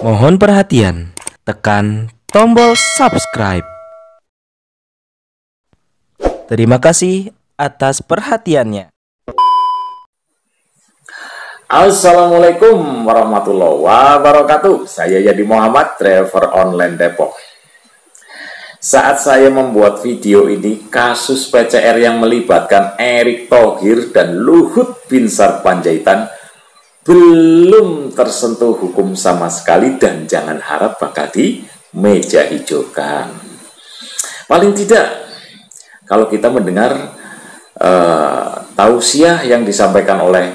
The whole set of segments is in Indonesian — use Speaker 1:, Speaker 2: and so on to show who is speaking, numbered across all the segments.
Speaker 1: Mohon perhatian, tekan tombol subscribe. Terima kasih atas perhatiannya.
Speaker 2: Assalamualaikum warahmatullahi wabarakatuh. Saya Yadi Muhammad, driver online Depok. Saat saya membuat video ini, kasus PCR yang melibatkan Erick Thohir dan Luhut Binsar Panjaitan belum tersentuh hukum sama sekali dan jangan harap bakal di meja hijaukan. Paling tidak, kalau kita mendengar tausiah yang disampaikan oleh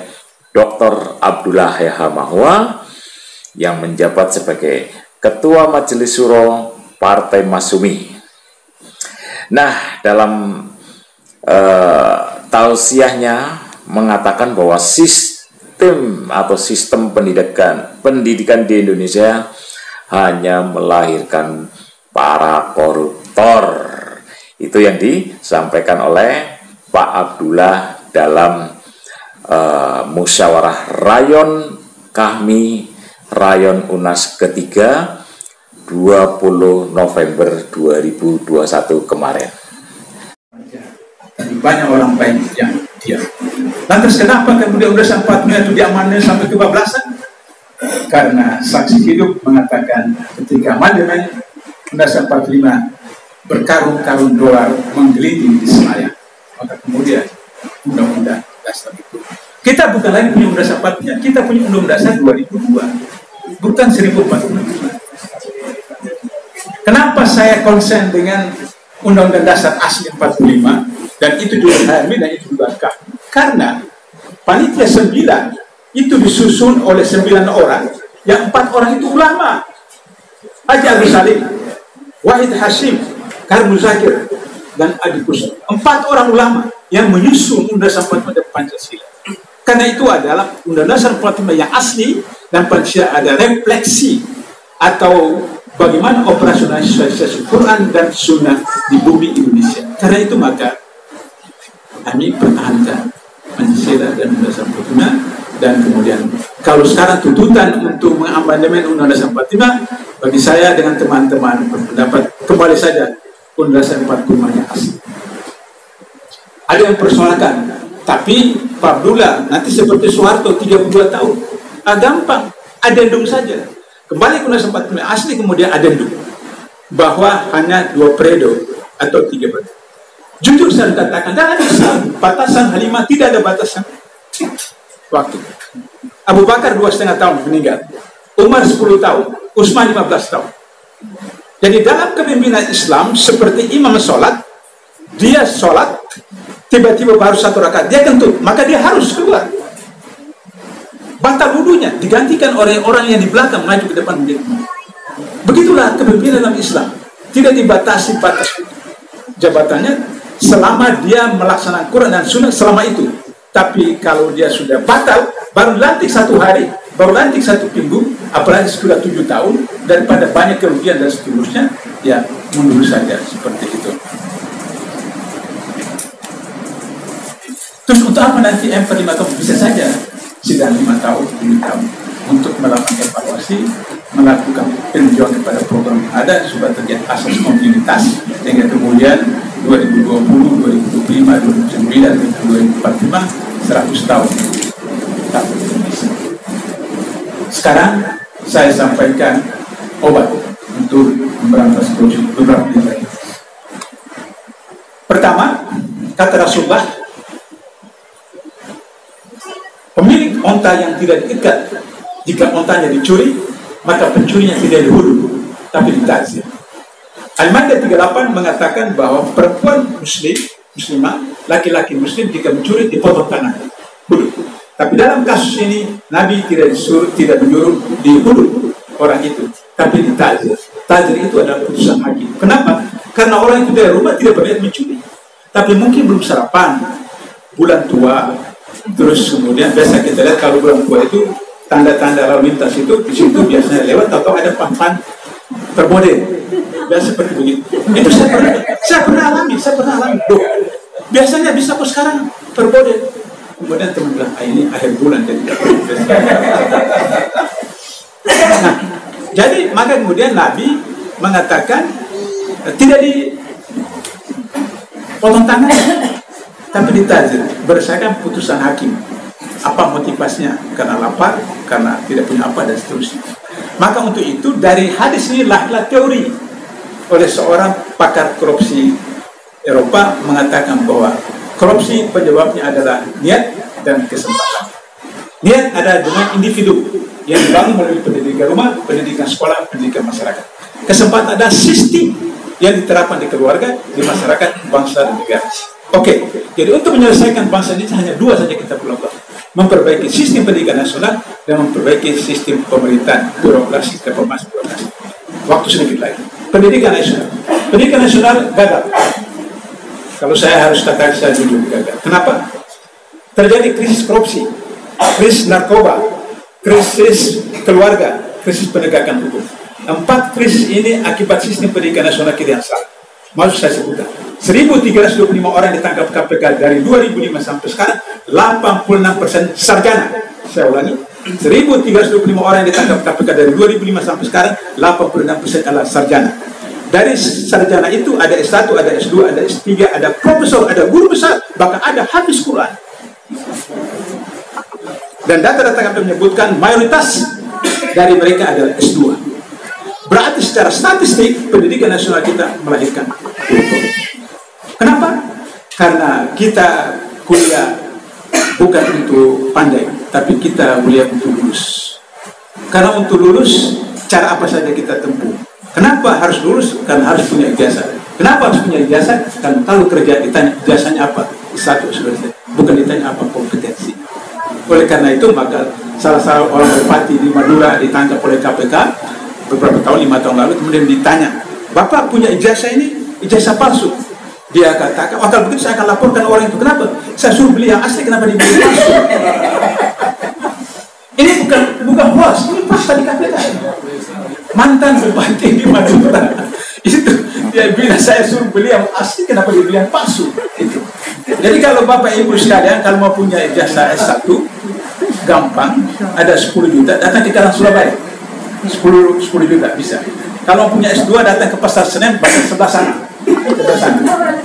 Speaker 2: Dr. Abdullah Yahya Mahwa yang menjabat sebagai Ketua Majelis Syuro Partai Masyumi. Nah, dalam tausiahnya mengatakan bahwa sistem pendidikan di Indonesia hanya melahirkan para koruptor. Itu yang disampaikan oleh Pak Abdullah dalam musyawarah rayon kami rayon UNAS ketiga 20 November 2021 kemarin.
Speaker 3: Banyak orang baik yang diam. Lantas kenapa kemudian Undang-Undang 45 itu diamandemen sampai kebablasan? Karena saksi hidup mengatakan ketika amandemen Undang-Undang 45 berkarung-karung dolar menggelinding di Senayan, maka kemudian Undang-Undang Dasar itu. Kita bukan lagi punya Undang-Undang 45, kita punya Undang-Undang Dasar 2002, bukan 1445. Kenapa saya konsen dengan Undang-Undang Dasar asli 45 dan itu juga HMI dan itu juga KAH? Karena panitia 9 itu disusun oleh 9 orang, yang 4 orang itu ulama. Haji Agus Salim, Wahid Hashim, Karmu Zakir, dan Adi Kusum. 4 orang ulama yang menyusun Undang-Undang 45 Pancasila. Karena itu adalah Undang-Undang Dasar 45 yang asli dan Pancasila ada refleksi atau bagaimana operasionalisasi Quran dan Sunnah di bumi Indonesia. Karena itu maka kami pertahankan Pancasila dan Undang-Undang 45, dan kemudian kalau sekarang tuntutan untuk mengamandemen Undang-Undang 45, bagi saya dengan teman-teman berpendapat kembali saja Undang-Undang 45 yang asli. Ada yang persoalkan, tapi Pak Abdullah nanti seperti Soeharto 32 tahun. Gampang, adendum saja. Kembali ke Undang-Undang 45 asli, kemudian adendum bahwa hanya 2 periode atau 3 periode. Jujur saya katakan, dalam Islam batasan Halimah tidak ada batasan waktu. Abu Bakar 2,5 tahun meninggal, Umar 10 tahun, Utsman 15 tahun. Jadi dalam kepemimpinan Islam seperti imam sholat, dia sholat tiba-tiba baru 1 rakaat, dia kentut, maka dia harus keluar. Batal wudunya digantikan oleh orang yang di belakang maju ke depan menjadi imam. Begitulah kepemimpinan dalam Islam, tidak dibatasi batas jabatannya selama dia melaksanakan Quran dan Sunnah selama itu. Tapi kalau dia sudah batal, baru lantik 1 hari, baru lantik 1 minggu, apalagi sudah 7 tahun, daripada banyak kerugian dan seterusnya, ya mundur saja seperti itu. Terus untuk apa nanti M45 kamu bisa saja sidang 5 tahun, 7 tahun untuk melakukan evaluasi, melakukan peninjauan kepada program yang ada supaya terjadi asas kontinuitas, sehingga kemudian 2020, 2025, 2029, 2045 100 tahun Indonesia. Sekarang saya sampaikan obat untuk memberantas korupsi beberapa nilai. Pertama, kata Rasulullah, pemilik onta yang tidak diikat, jika ontanya dicuri, maka pencurinya tidak dihulu, tapi ditazir. Al-Maidah 38 mengatakan bahwa perempuan muslimah, laki-laki muslim jika mencuri dipotong tangan, hulu. Tapi dalam kasus ini Nabi tidak menyuruh dihulu orang itu, tapi ditazir. Tazir itu adalah putusan hakim. Kenapa? Karena orang itu dari rumah tidak berniat mencuri, tapi mungkin belum sarapan, bulan tua. Terus kemudian biasa kita lihat kalau bulan tua itu tanda-tanda lalu lintas itu di situ biasanya lewat atau ada papan termodel. Biasa seperti begitu. Itu saya pernah alami. Loh, biasanya bisa kok sekarang terbodel. Kemudian teman bilang, ini akhir bulan jadi. Nah, Jadi maka kemudian Nabi mengatakan tidak dipotong tangan, tapi ditazir berdasarkan putusan hakim. Apa motivasinya? Karena lapar, karena tidak punya apa, dan seterusnya. Maka untuk itu dari hadis ini lahirlah teori oleh seorang pakar korupsi Eropa mengatakan bahwa korupsi penyebabnya adalah niat dan kesempatan. Niat adalah dengan individu yang dibangun melalui pendidikan rumah, pendidikan sekolah, pendidikan masyarakat. Kesempatan adalah sistem yang diterapkan di keluarga, di masyarakat, bangsa, dan negara. Oke, jadi untuk menyelesaikan bangsa ini hanya dua saja kita perlu lakukan: memperbaiki sistem pendidikan nasional dan memperbaiki sistem pemerintahan, birokrasi, reformasi birokrasi. Waktu sedikit lagi. Pendidikan nasional. Pendidikan nasional gagal. Kalau saya harus katakan, saya jujur gagal. Kenapa? Terjadi krisis korupsi, krisis narkoba, krisis keluarga, krisis penegakan hukum. 4 krisis ini akibat sistem pendidikan nasional kita yang salah. Maksud saya sebutkan, 1.325 orang ditangkap KPK dari 2005 sampai sekarang, 86% sarjana. Saya ulangi, 1.325 orang yang ditangkap KPK dari 2005 sampai sekarang, 86% adalah sarjana. Dari sarjana itu ada S1, ada S2, ada S3, ada profesor, ada guru besar, bahkan ada hafiz Quran. Dan data-data kami menyebutkan mayoritas dari mereka adalah S2. Berarti secara statistik pendidikan nasional kita melahirkan. Kenapa? Karena kita kuliah bukan untuk pandai, tapi kita kuliah untuk lulus. Karena untuk lulus, cara apa saja kita tempuh. Kenapa harus lulus? Karena harus punya ijazah. Kenapa harus punya ijazah? Karena kalau kerja ditanya ijazahnya apa, satu selesai. Bukan ditanya apa kompetensi. Oleh karena itu maka salah orang bupati di Madura ditangkap oleh KPK beberapa tahun, 5 tahun lalu, kemudian ditanya, Bapak punya ijazah ini, ijazah palsu. Dia katakan, oh kalau begitu saya akan laporkan orang itu. Kenapa? Saya suruh beli yang asli, kenapa dibeli palsu? Ini bukan hoax, ini fakta di KPK. Mantan bupati di Madura itu dia bilang, saya suruh beli yang asli, kenapa dibeli yang palsu? Itu. Jadi kalau Bapak Ibu sekalian, kalau mau punya ijazah S1, gampang, ada 10 juta, datang ke Karang Surabaya. 10 juta bisa. Kalau punya S2 datang ke Pasar Senen, bayar sebelah sana.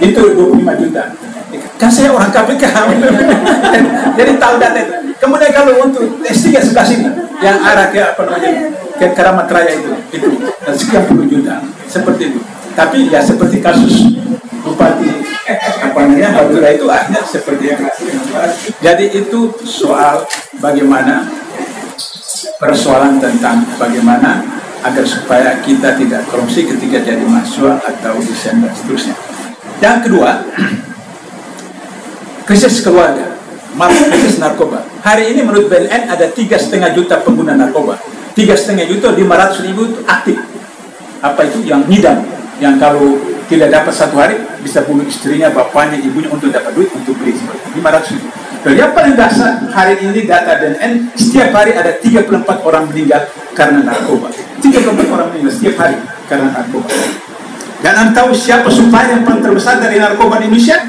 Speaker 3: Itu 25 juta. Kan saya orang KPK. Jadi tahu data itu. Kemudian kalau untuk S3 sebelah sini, yang arah ke apa namanya, ke Keramat Raya itu dan sekian puluh juta. Seperti itu. Tapi ya seperti kasus Bupati apa namanya Madura itu akhirnya seperti itu. Jadi itu soal bagaimana persoalan tentang bagaimana agar supaya kita tidak korupsi ketika jadi mahasiswa atau dosen dan seterusnya. Yang kedua, krisis keluarga, krisis narkoba. Hari ini menurut BNN ada 3,5 juta pengguna narkoba. 3,5 juta, 500 ribu itu aktif. Apa itu? Yang ngidam, yang kalau tidak dapat satu hari bisa bunuh istrinya, bapaknya, ibunya untuk dapat duit untuk beli 500 ribu. Dan yang paling dasar hari ini data BNN, setiap hari ada 34 orang meninggal karena narkoba. 34 orang meninggal setiap hari karena narkoba. Dan Anda tahu siapa supplier yang paling terbesar dari narkoba di Indonesia?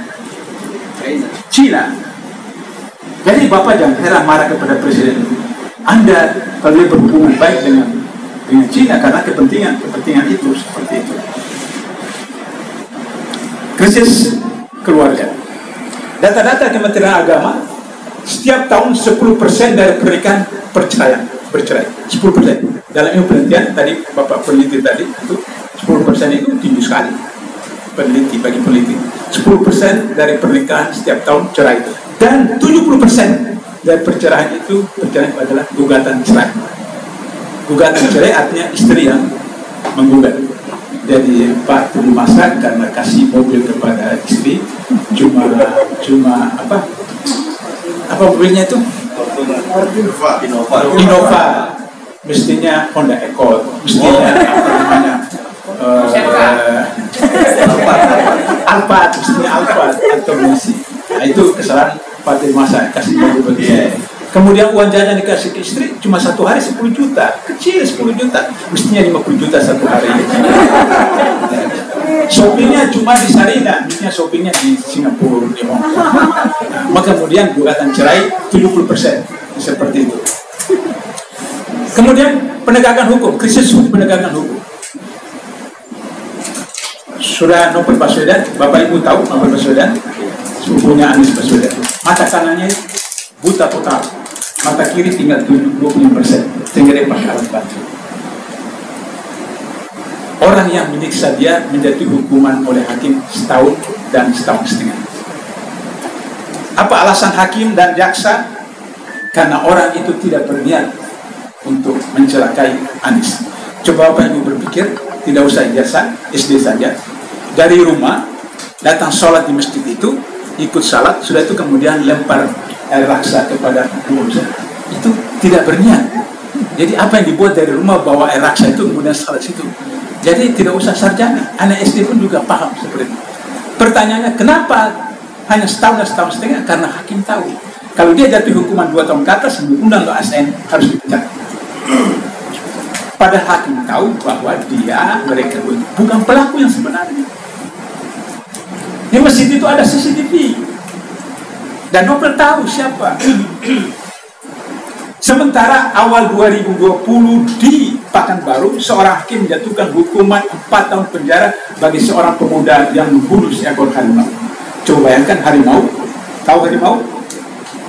Speaker 3: China. Jadi Bapak jangan heran marah kepada Presiden. Anda kalau dia berhubungan baik dengan China karena kepentingan itu seperti itu. Krisis keluarga. Data-data Kementerian Agama, setiap tahun 10% dari pernikahan bercerai. 10%. Dalam ilmu penelitian, tadi Bapak peneliti tadi, itu 10% itu tinggi sekali. Bagi peneliti. 10% dari pernikahan setiap tahun cerai. Dan 70% dari perceraian itu adalah gugatan cerai. Gugatan cerai artinya istri yang menggugat. Jadi Pak Tubuh Masak karena kasih mobil kepada istri cuma apa mobilnya itu? Innova. Mestinya Honda Accord, mestinya apa namanya? Alphard, mestinya Alphard atau Mercy. Nah, itu kesalahan Pak Tubuh Masak kasih mobil begitu. Kemudian uang jajan dikasih ke istri cuma satu hari 10 juta, kecil 10 juta, mestinya 50 juta satu hari. Shoppingnya cuma di Sarina, mestinya shoppingnya di Singapura, di Hong Kong. Maka kemudian gugatan cerai 70%, seperti itu. Kemudian penegakan hukum, krisis penegakan hukum. Sudah Novel Baswedan, Bapak Ibu tahu Novel Baswedan, sepupunya Anies Baswedan. Mata kanannya buta total, mata kiri tinggal 25%, sehingga dia pakai alat bantu. Orang yang menyiksa dia menjadi hukuman oleh hakim setahun dan setahun setengah. Apa alasan hakim dan jaksa? Karena orang itu tidak berniat untuk mencelakai Anies. Coba Bapak Ibu berpikir, tidak usah ijazah, SD saja. Dari rumah, datang sholat di masjid itu, ikut salat, sudah itu kemudian lempar air raksa kepada manusia. Itu tidak berniat. Jadi apa yang dibuat dari rumah bawa air raksa itu kemudian salat situ. Jadi tidak usah sarjana, anak SD pun juga paham seperti itu. Pertanyaannya, kenapa hanya setahun dan setahun setengah? Karena hakim tahu kalau dia jatuh hukuman 2 tahun ke atas, undang ke ASN harus dipecat. Padahal hakim tahu bahwa mereka bukan pelaku yang sebenarnya. Di masjid itu ada CCTV dan Novel tahu siapa. Sementara awal 2020 di Pekanbaru, seorang hakim menjatuhkan hukuman 4 tahun penjara bagi seorang pemuda yang membunuh seekor harimau. Coba bayangkan, harimau, tahu harimau?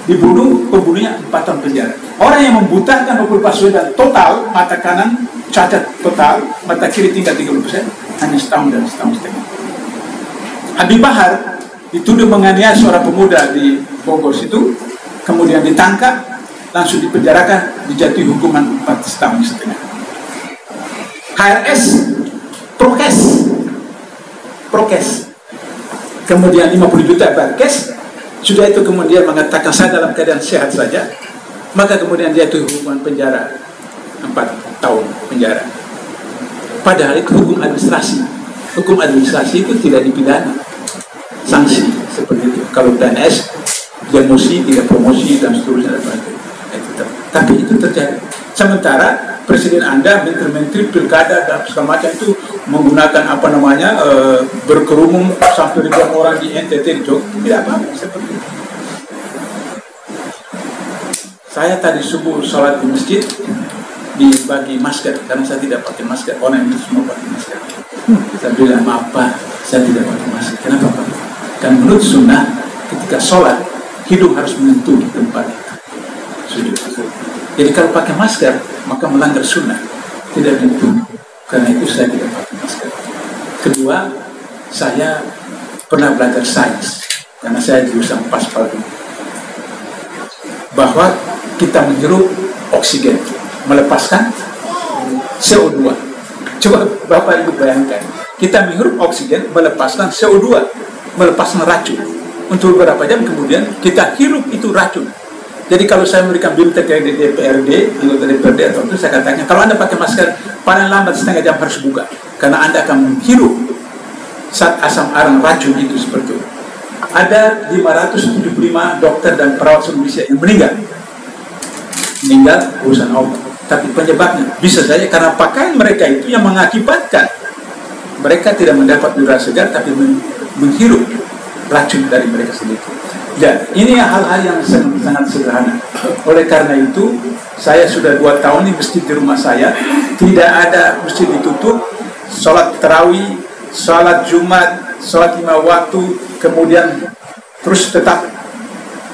Speaker 3: Dibunuh, pembunuhnya 4 tahun penjara. Orang yang membutakan Novel Baswedan total, mata kanan cacat total, mata kiri tinggal 30%, hanya setahun dan setahun setengah. Habib Bahar dituduh menganiaya seorang pemuda di Bogor situ, kemudian ditangkap, langsung dipenjarakan, dijatuhi hukuman 4 tahun setengah. HRS prokes, kemudian 50 juta barkes, sudah itu kemudian mengatakan saya dalam keadaan sehat saja, maka kemudian dijatuhi hukuman penjara 4 tahun penjara. Padahal itu hukum administrasi itu tidak dipidana, sanksi seperti itu. Kalau PNS demosi, tidak promosi dan seterusnya. Tapi itu terjadi. Sementara presiden Anda, menteri-menteri, pilkada dan segala macam itu menggunakan berkerumun sampai ribuan orang di NTT di Jogja, tidak apa-apa seperti itu. Saya tadi subuh sholat di masjid, dibagi masker karena saya tidak pakai masker. Orang itu semua pakai masker. Saya bilang, maaf Pak, saya tidak pakai masker. Kenapa Pak? Kan menurut sunnah ketika sholat hidung harus menyentuh di tempat sujud. Jadi kalau pakai masker maka melanggar sunnah, tidak menyentuh. Karena itu saya tidak pakai masker. Kedua, saya pernah belajar sains karena saya jurusan Paspal dulu, bahwa kita menghirup oksigen, melepaskan CO2. Coba Bapak Ibu bayangkan, kita menghirup oksigen, melepaskan CO2, melepaskan racun. Untuk beberapa jam kemudian kita hirup itu racun. Jadi kalau saya memberikan bimtek di DPRD, anggota DPRD atau itu, saya katakan kalau Anda pakai masker paling lambat setengah jam harus buka, karena Anda akan menghirup zat asam arang racun itu seperti itu. Ada 575 dokter dan perawat seluruh Indonesia yang meninggal urusan Allah. Tapi penyebabnya bisa saja karena pakaian mereka itu yang mengakibatkan mereka tidak mendapat udara segar, tapi menghirup racun dari mereka sendiri. Dan ini hal-hal yang sangat sederhana. Oleh karena itu, saya sudah 2 tahun di masjid di rumah saya, tidak ada masjid ditutup, sholat tarawih, sholat Jumat, sholat 5 waktu, kemudian terus tetap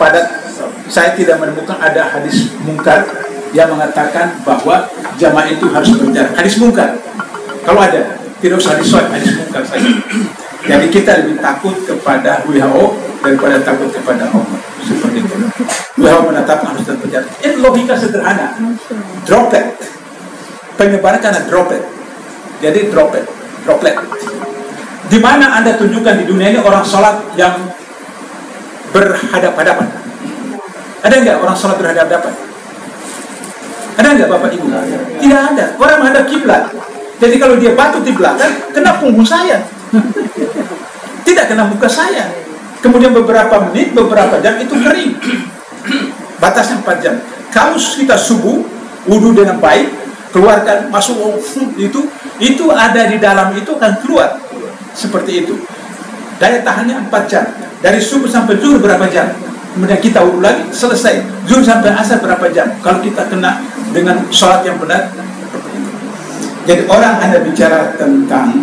Speaker 3: padat. Saya tidak menemukan ada hadis mungkar yang mengatakan bahwa jamaah itu harus berjarak. Hadis mungkar, kalau ada, tidak usah hadis mungkar saja. Jadi kita lebih takut kepada WHO daripada takut kepada Allah. Seperti itu. WHO menetapkan harus terjadi. Ini logika sederhana. Droplet. Penyebaran karena droplet. Jadi droplet. Di mana Anda tunjukkan di dunia ini orang sholat yang berhadap-hadapan? Ada nggak orang sholat berhadap-hadapan? Ada nggak Bapak Ibu? Tidak ada. Orang menghadap kiblat. Jadi kalau dia batu di belakang, kena punggung saya. Tidak kena muka saya. Kemudian beberapa menit, beberapa jam itu kering. Batasnya 4 jam. Kalau kita subuh, wudhu dengan baik, keluarkan, masuk itu ada di dalam itu akan keluar. Seperti itu. Daya tahannya 4 jam. Dari subuh sampai zuhur berapa jam? kemudian kita urut lagi, selesai. Zuhur sampai asar berapa jam? Kalau kita kena dengan sholat yang benar. Jadi orang hanya bicara tentang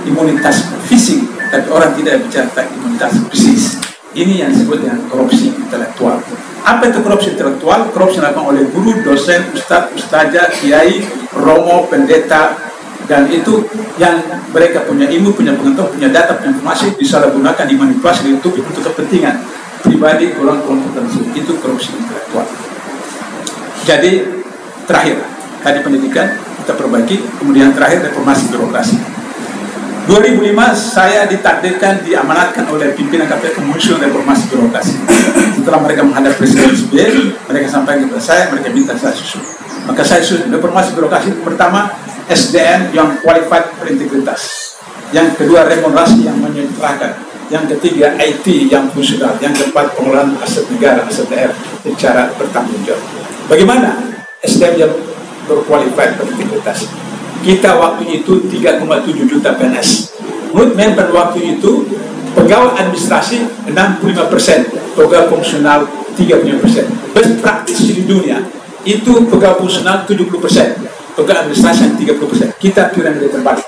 Speaker 3: imunitas fisik, tapi orang tidak bicara tentang imunitas psikis. Ini yang disebut dengan korupsi intelektual. Apa itu korupsi intelektual? Korupsi dilakukan oleh guru, dosen, ustadz, ustazah, kiai, romo, pendeta, dan itu yang mereka punya ilmu, punya pengetahuan, punya data, punya informasi, disalahgunakan, dimanipulasi, ditutupi untuk kepentingan pribadi kelompok tertentu. Itu korupsi intelektual. Jadi terakhir tadi pendidikan kita perbaiki, kemudian terakhir reformasi birokrasi. 2005 saya ditakdirkan, diamanatkan oleh pimpinan KPK muncul reformasi birokrasi. Setelah mereka menghadap Presiden SBY, mereka sampaikan kepada saya, mereka minta saya susun. Maka saya susun reformasi birokrasi. Pertama, SDM yang qualified, berintegritas. Yang kedua, remunerasi yang menyejahterakan. Yang ketiga, IT yang fungsional. Yang keempat, pengelolaan aset negara, aset daerah secara bertanggung jawab. Bagaimana SDM yang berqualified, berintegritas? Kita waktu itu 3,7 juta PNS. Menurut Menpan waktu itu, pegawai administrasi 65%, pegawai fungsional 35%. Best practice di dunia itu pegawai fungsional 70%, pegawai administrasi 30%. Kita piramida terbalik.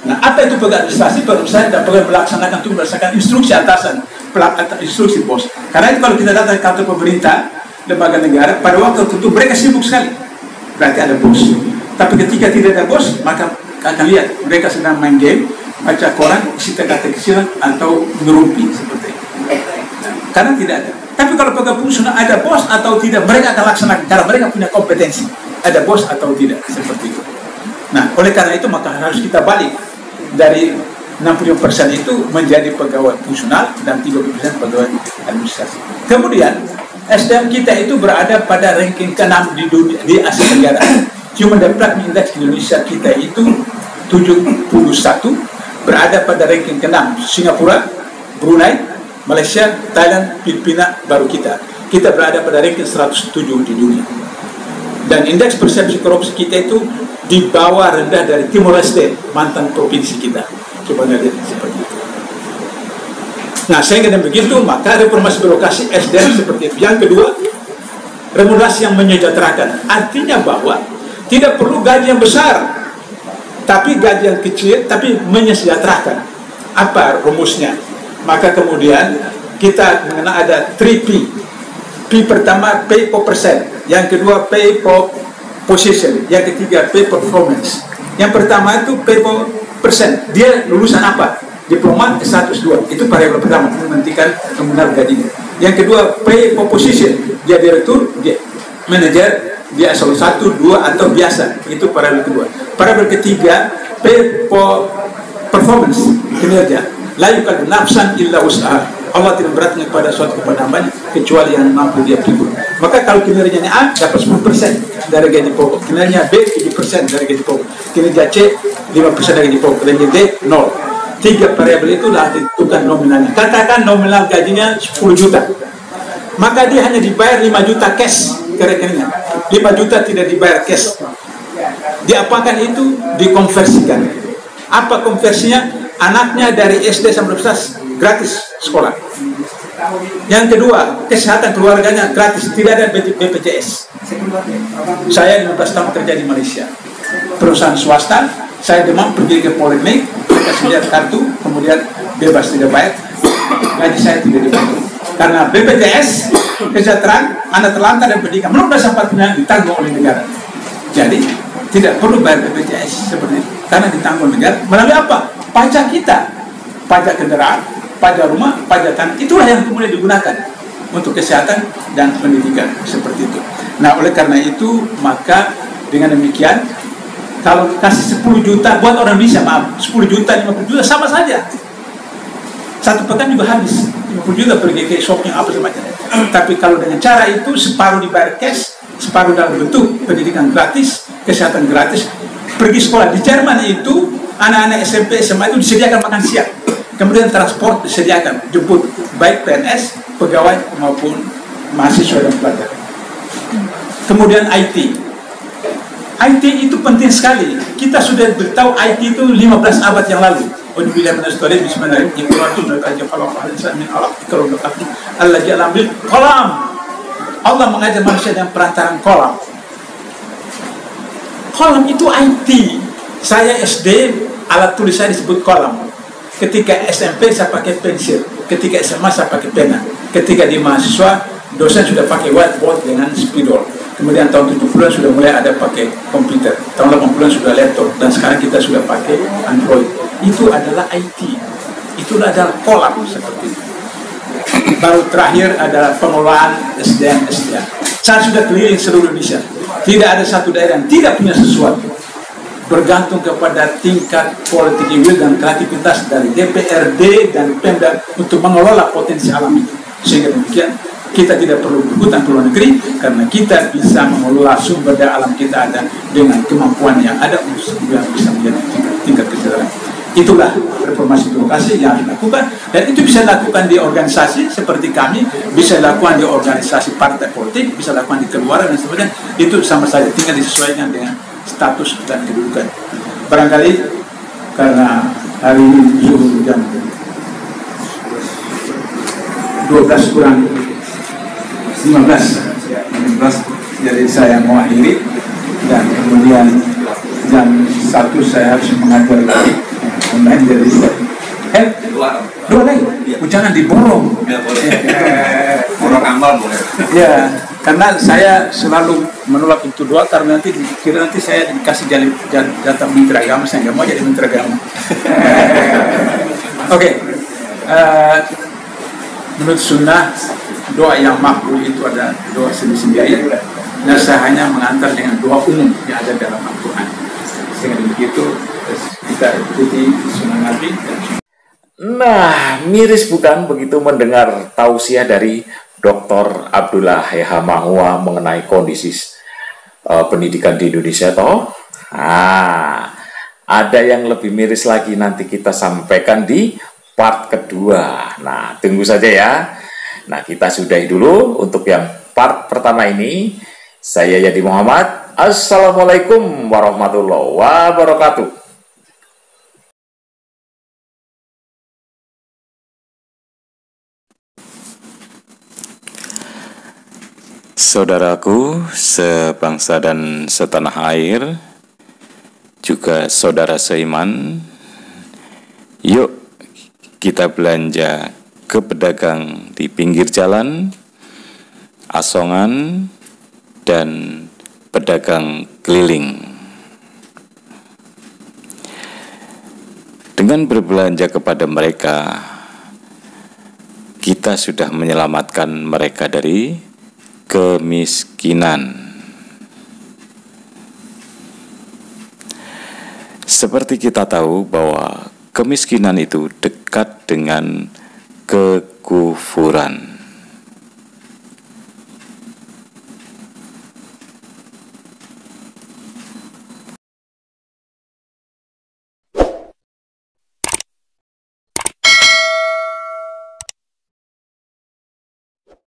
Speaker 3: Nah, apa itu pegawai administrasi? Pegawai dan pegawai melaksanakan itu berdasarkan instruksi atasan, instruksi bos. Karena itu kalau kita datang ke kantor pemerintah, lembaga negara, pada waktu tertentu mereka sibuk sekali. Berarti ada bos. Tapi ketika tidak ada bos, maka akan lihat mereka sedang main game, baca koran, isi teka-teki kecilan, atau ngerumpi seperti itu. Karena tidak ada. Tapi kalau pegawai fungsional ada bos atau tidak, mereka akan laksanakan karena mereka punya kompetensi. Ada bos atau tidak, seperti itu. Nah, oleh karena itu maka harus kita balik dari 60% itu menjadi pegawai fungsional dan 30% pegawai administrasi. Kemudian SDM kita itu berada pada ranking ke-6 di dunia, di Asia Tenggara. Human Development Index Indonesia kita itu 71, berada pada ranking ke-6. Singapura, Brunei, Malaysia, Thailand, Filipina, baru kita. Kita berada pada ranking 107 di dunia. Dan indeks persepsi korupsi kita itu di bawah rendah dari Timor Leste, mantan provinsi kita. Coba lihat seperti itu. Nah, sehingga dengan begitu, maka reformasi birokrasi SDM seperti itu. Yang kedua, remunerasi yang menyejahterakan. Artinya bahwa tidak perlu gaji yang besar, tapi gaji yang kecil, tapi menyejahterakan. Apa rumusnya? Maka kemudian kita mengenal ada 3P. P pertama, pay per percent. Yang kedua, pay per position. Yang ketiga, pay performance. Yang pertama itu pay per percent. Dia lulusan apa? Diploma S1, S2. Itu variabel pertama, menentukan kemudian gajinya. Yang kedua, pay per position. Dia direktur, dia manajer, dia eselon 1, 2 atau biasa. Itu variabel kedua. Variabel ketiga, pay per performance, kinerja. La yukallifu nafsan illa wus'aha. Allah tidak beratnya kepada suatu kepada hambanya kecuali yang mampu dia pikul. Maka kalau kinerjanya A dapat 10% dari gaji pokok, kinerjanya B 7% dari gaji pokok, kinerja C 5% dari gaji pokok, kinerja D 0. 3 variabel itu lah ditentukan nominalnya. Katakan nominal gajinya 10 juta, maka dia hanya dibayar 5 juta cash ke rekeningnya. 5 juta tidak dibayar cash. Diapakan itu? Dikonversikan. Apa konversinya? Anaknya dari SD sampai universitas gratis sekolah. Yang kedua, kesehatan keluarganya gratis, tidak ada BPJS. Saya 15 tahun kerja di Malaysia, perusahaan swasta. Saya demam pergi ke Poliklinik, kasih lihat kartu, kemudian bebas tidak bayar. Gaji saya tidak dibantu karena BPJS kesejahteraan anak terlantar dan pendidikan menurut dasar 45 ditanggung oleh negara. Jadi tidak perlu bayar BPJS seperti itu karena ditanggung negara melalui apa? Pajak kita, pajak kendaraan, pajak rumah, pajak tanah. Itulah yang kemudian digunakan untuk kesehatan dan pendidikan seperti itu. Nah, oleh karena itu maka dengan demikian kalau kasih 10 juta buat orang Indonesia, maaf, 10 juta, 50 juta sama saja. Satu pekan juga habis 50 juta pergi ke shopping apa semacamnya. Tapi kalau dengan cara itu separuh dibayar cash, separuh dalam bentuk pendidikan gratis, kesehatan gratis. Pergi sekolah di Jerman itu anak-anak SMP SMA itu disediakan makan siang, kemudian transport disediakan, jemput baik PNS, pegawai maupun mahasiswa dan pelajar. Kemudian IT itu penting sekali. Kita sudah beritahu IT itu 15 abad yang lalu. Allah mengajar manusia dengan perantaran kolam. Kolam itu IT. Saya SD, alat tulis saya disebut kolam. Ketika SMP saya pakai pensil, ketika SMA saya pakai pena, ketika di mahasiswa dosen sudah pakai whiteboard dengan spidol. Kemudian tahun 70-an sudah mulai ada pakai komputer, tahun 80-an sudah laptop, dan sekarang kita sudah pakai Android. Itu adalah IT, itulah adalah kolam seperti itu. Baru terakhir adalah pengelolaan SDM. Saya sudah keliling seluruh Indonesia, tidak ada satu daerah yang tidak punya sesuatu. Bergantung kepada tingkat political will dan kreativitas dari DPRD dan Pemda untuk mengelola potensi alam itu. Sehingga demikian kita tidak perlu berhutang ke luar negeri, karena kita bisa mengelola sumber daya alam kita ada dengan kemampuan yang ada untuk bisa menjadi tingkat kesejahteraan. Itulah reformasi birokrasi yang harus dilakukan, dan itu bisa dilakukan di organisasi seperti kami, bisa dilakukan di organisasi partai politik, bisa dilakukan di keluarga dan sebagainya. Itu sama saja, tinggal disesuaikan dengan status dan kedudukan. Barangkali karena hari ini zuhur jam 12 kurang 15, jadi saya mau akhiri, dan kemudian jam 1 saya harus mengajar lagi online, jadi dua lagi. Jangan diborong.
Speaker 4: Borong amal boleh.
Speaker 3: Ya, karena saya selalu menolak untuk doa, karena nanti dikira nanti saya dikasih jatah menteri agama, saya nggak mau jadi menteri agama. Oke. Menurut sunnah, doa yang makbul itu ada doa sendiri-sendiri, dan saya hanya mengantar dengan doa umum yang ada dalam Al-Quran. Sehingga begitu kita ikuti sunnah Nabi.
Speaker 2: Nah, miris bukan begitu mendengar tausiah dari Dr. Abdullah H. Mahua mengenai kondisi pendidikan di Indonesia toh? Nah, ada yang lebih miris lagi, nanti kita sampaikan di part kedua. Nah, tunggu saja ya. Nah, kita sudahi dulu untuk yang part pertama ini. Saya Yadi Muhammad. Assalamualaikum warahmatullahi wabarakatuh.
Speaker 4: Saudaraku sebangsa dan setanah air, juga saudara seiman, yuk kita belanja ke pedagang di pinggir jalan, asongan, dan pedagang keliling. Dengan berbelanja kepada mereka, kita sudah menyelamatkan mereka dari kemiskinan. Seperti kita tahu bahwa kemiskinan itu dekat dengan kekufuran.